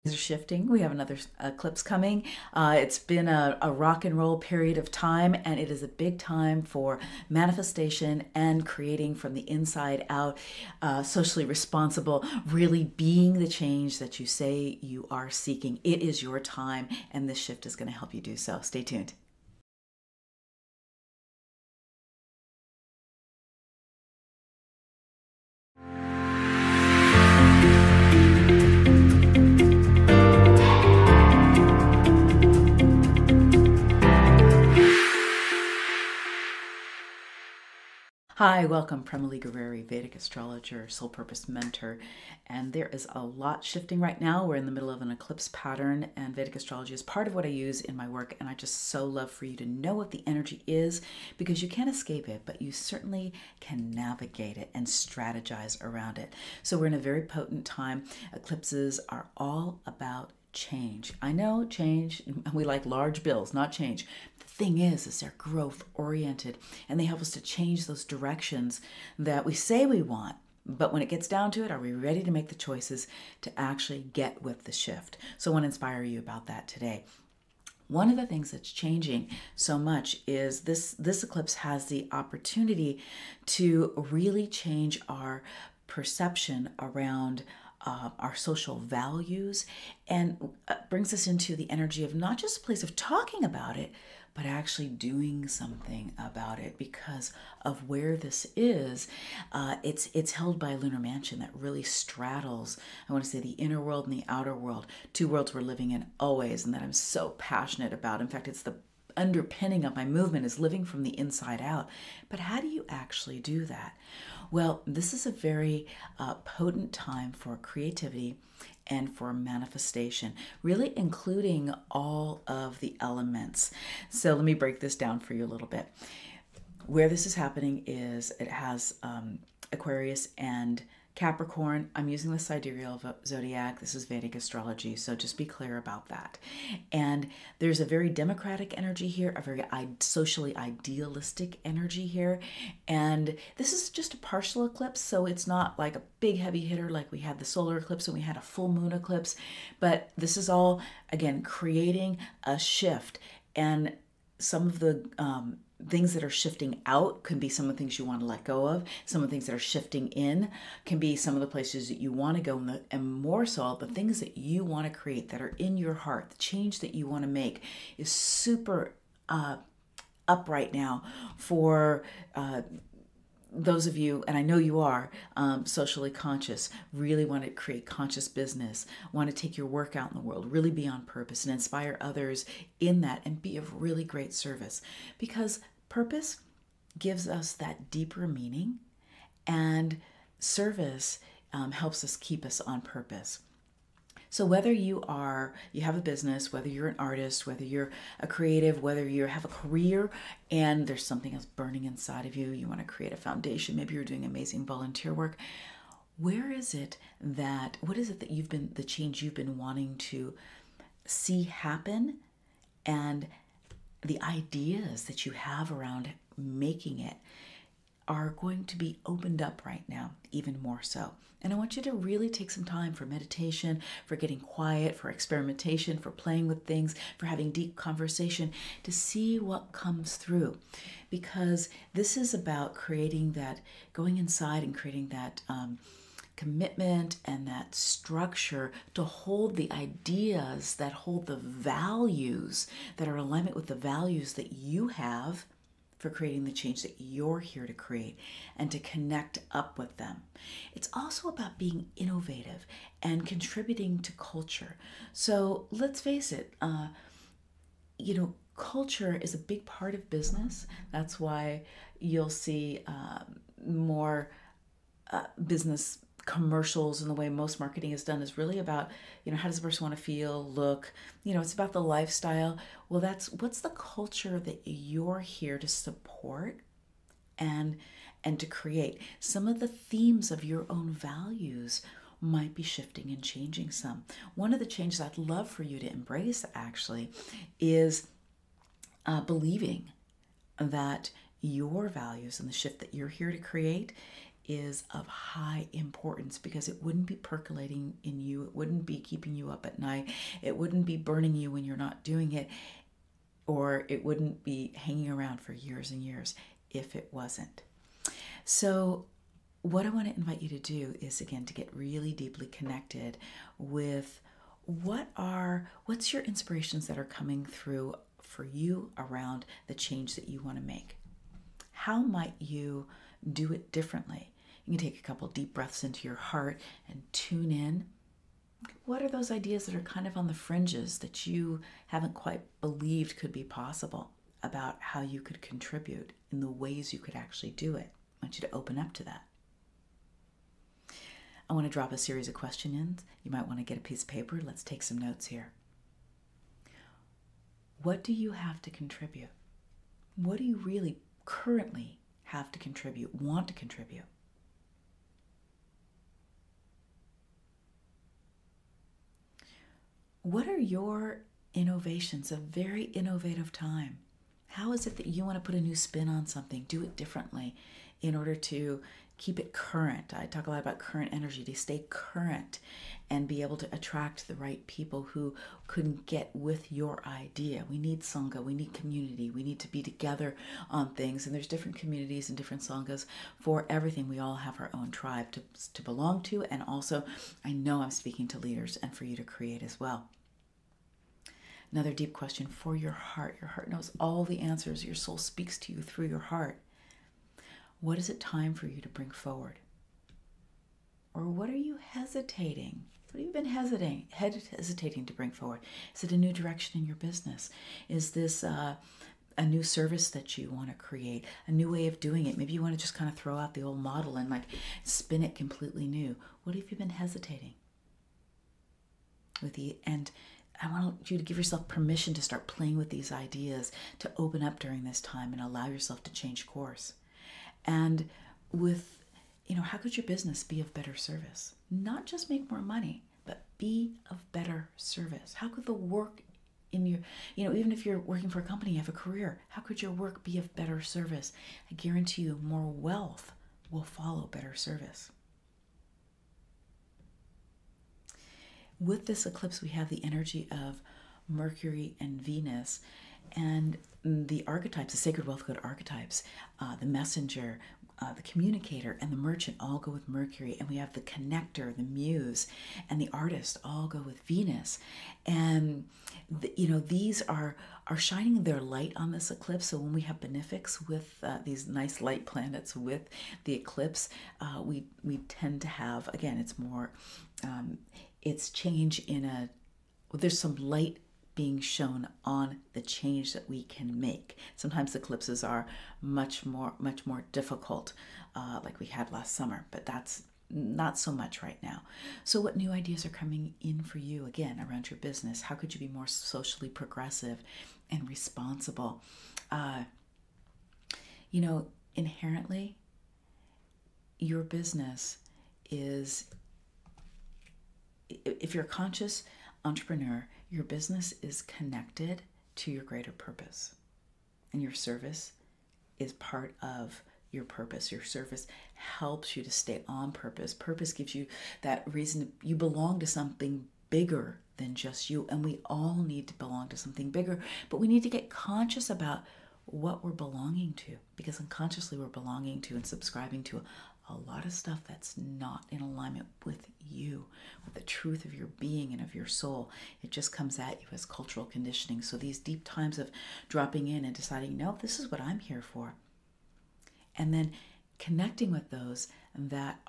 Are shifting. We have another eclipse coming. It's been a rock and roll period of time, and it is a big time for manifestation and creating from the inside out, socially responsible, really being the change that you say you are seeking. It is your time, and this shift is going to help you do so. Stay tuned. Hi, welcome. Prema Gurreri, Vedic astrologer, soul purpose mentor. And there is a lot shifting right now. We're in the middle of an eclipse pattern, and Vedic astrology is part of what I use in my work. And I just so love for you to know what the energy is, because you can't escape it, but you certainly can navigate it and strategize around it. So we're in a very potent time. Eclipses are all about change. I know change, we like large bills, not change. The thing is they're growth oriented, and they help us to change those directions that we say we want. But when it gets down to it, are we ready to make the choices to actually get with the shift? So I want to inspire you about that today. One of the things that's changing so much is this eclipse has the opportunity to really change our perception around our social values, and brings us into the energy of not just a place of talking about it, but actually doing something about it because of where this is. It's held by a lunar mansion that really straddles, I want to say, the inner world and the outer world, two worlds we're living in always, and that I'm so passionate about. In fact, it's the underpinning of my movement is living from the inside out. But how do you actually do that? Well, this is a very potent time for creativity and for manifestation, really including all of the elements. So let me break this down for you a little bit. Where this is happening is it has Aquarius and Capricorn. I'm using the sidereal zodiac. This is Vedic astrology, so just be clear about that. And there's a very democratic energy here, a very socially idealistic energy here. And this is just a partial eclipse, so it's not like a big heavy hitter like we had the solar eclipse and we had a full moon eclipse. But this is all, again, creating a shift. And some of the things that are shifting out can be some of the things you want to let go of. Some of the things that are shifting in can be some of the places that you want to go, and more so the things that you want to create that are in your heart. The change that you want to make is super up right now for those of you, and I know you are, socially conscious, really want to create conscious business, want to take your work out in the world, really be on purpose and inspire others in that and be of really great service. Because purpose gives us that deeper meaning, and service helps us keep us on purpose. So whether you have a business, whether you're an artist, whether you're a creative, whether you have a career and there's something else burning inside of you, you want to create a foundation, maybe you're doing amazing volunteer work, what is it that the change you've been wanting to see happen, and the ideas that you have around making it are going to be opened up right now, even more so. And I want you to really take some time for meditation, for getting quiet, for experimentation, for playing with things, for having deep conversation, to see what comes through. Because this is about creating that, going inside and creating that commitment and that structure to hold the ideas, that hold the values, that are in alignment with the values that you have for creating the change that you're here to create, and to connect up with them. It's also about being innovative and contributing to culture. So let's face it, culture is a big part of business. That's why you'll see more business commercials, and the way most marketing is done is really about, how does the person want to feel, look, it's about the lifestyle. Well, what's the culture that you're here to support and to create. Some of the themes of your own values might be shifting and changing some. One of the changes I'd love for you to embrace actually is believing that your values and the shift that you're here to create is of high importance, because it wouldn't be percolating in you. It wouldn't be keeping you up at night. It wouldn't be burning you when you're not doing it, or it wouldn't be hanging around for years and years if it wasn't. So what I want to invite you to do is, again, to get really deeply connected with what's your inspirations that are coming through for you around the change that you want to make. How might you do it differently? You can take a couple deep breaths into your heart and tune in. What are those ideas that are kind of on the fringes that you haven't quite believed could be possible, about how you could contribute in the ways you could actually do it? I want you to open up to that. I want to drop a series of questions. You might want to get a piece of paper. Let's take some notes here. What do you have to contribute? What do you really currently have to contribute, want to contribute? What are your innovations, a very innovative time? How is it that you want to put a new spin on something, do it differently in order to keep it current? I talk a lot about current energy, to stay current and be able to attract the right people who couldn't get with your idea. We need Sangha, we need community, we need to be together on things. And there's different communities and different Sanghas for everything. We all have our own tribe to belong to. And also, I know I'm speaking to leaders and for you to create as well. Another deep question for your heart. Your heart knows all the answers. Your soul speaks to you through your heart. What is it time for you to bring forward? Or what are you hesitating? What have you been hesitating to bring forward? Is it a new direction in your business? Is this a new service that you want to create? A new way of doing it? Maybe you want to just kind of throw out the old model and like spin it completely new. What have you been hesitating with? And I want you to give yourself permission to start playing with these ideas, to open up during this time and allow yourself to change course. And with, how could your business be of better service? Not just make more money, but be of better service. How could the work in your, even if you're working for a company, you have a career, how could your work be of better service? I guarantee you more wealth will follow better service. With this eclipse, we have the energy of Mercury and Venus, and the archetypes, the sacred wealth code archetypes, the messenger, the communicator, and the merchant all go with Mercury. And we have the connector, the muse, and the artist all go with Venus. And these are shining their light on this eclipse. So when we have benefics with these nice light planets with the eclipse, we tend to have, again, it's more, it's change there's some light being shown on the change that we can make. Sometimes eclipses are much more difficult, like we had last summer, but that's not so much right now. So what new ideas are coming in for you, again, around your business? How could you be more socially progressive and responsible? Inherently, your business is, if you're a conscious entrepreneur, your business is connected to your greater purpose. And your service is part of your purpose. Your service helps you to stay on purpose. Purpose gives you that reason you belong to something bigger than just you. And we all need to belong to something bigger, but we need to get conscious about what we're belonging to, because unconsciously we're belonging to and subscribing to a lot of stuff that's not in alignment with you, with the truth of your being and of your soul. It just comes at you as cultural conditioning. So these deep times of dropping in and deciding, no, this is what I'm here for. And then connecting with those that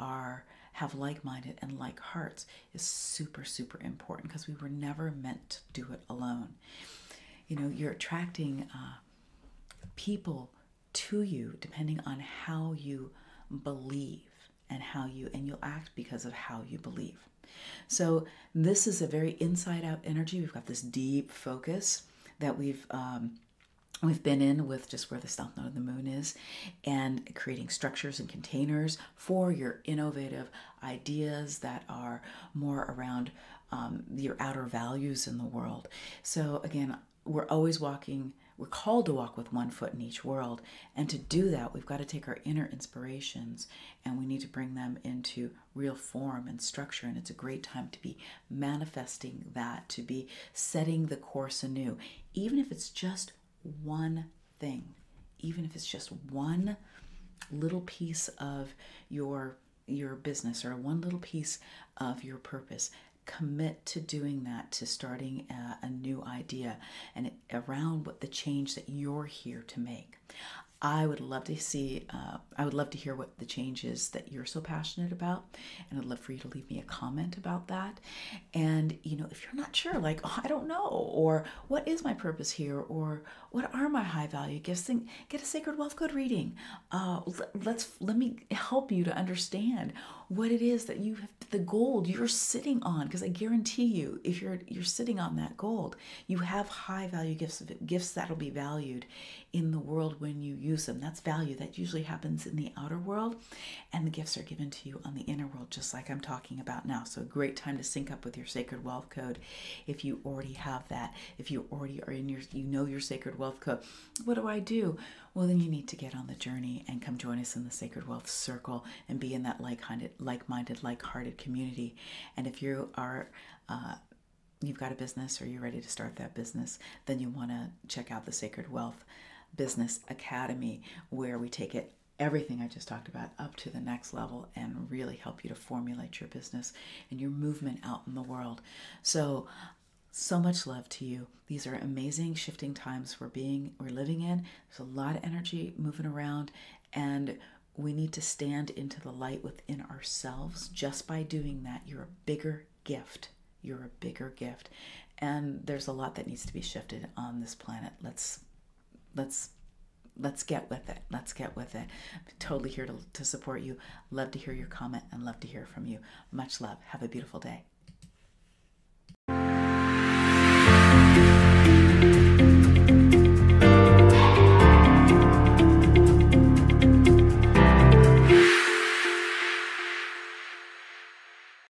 have like-minded and like hearts is super, super important, because we were never meant to do it alone. You're attracting people to you depending on how you believe and you'll act because of how you believe. So this is a very inside out energy. We've got this deep focus that we've been in with just where the south node of the moon is, and creating structures and containers for your innovative ideas that are more around your outer values in the world. So again, we're always walking we're called to walk with one foot in each world. And to do that, we've got to take our inner inspirations and we need to bring them into real form and structure. And it's a great time to be manifesting that, to be setting the course anew, even if it's just one thing, even if it's just one little piece of your business or one little piece of your purpose. Commit to doing that, to starting a new idea and around what the change that you're here to make. I would love to see, I would love to hear what the change is that you're so passionate about. And I'd love for you to leave me a comment about that. And, you know, if you're not sure, like, oh, I don't know, or what is my purpose here, or what are my high value gifts, then get a Sacred Wealth Code reading. Let me help you to understand what it is that you have, the gold you're sitting on, because I guarantee you, if you're sitting on that gold, you have high value gifts that'll be valued in the world when you use them. That's value that usually happens in the outer world, and the gifts are given to you on the inner world, just like I'm talking about now. So a great time to sync up with your Sacred Wealth Code if you already have that. If you already are in your Sacred Wealth Code. What do I do? Well, then you need to get on the journey and come join us in the Sacred Wealth Circle and be in that like-minded, like-hearted community. And if you are you've got a business or you're ready to start that business, then you want to check out the Sacred Wealth Business Academy, where we take it everything I just talked about up to the next level and really help you to formulate your business and your movement out in the world. So much love to you. These are amazing shifting times we're living in. There's a lot of energy moving around, and we need to stand into the light within ourselves. Just by doing that, you're a bigger gift. You're a bigger gift. And there's a lot that needs to be shifted on this planet. Let's get with it. Let's get with it. I'm totally here to support you. Love to hear your comment and love to hear from you. Much love. Have a beautiful day.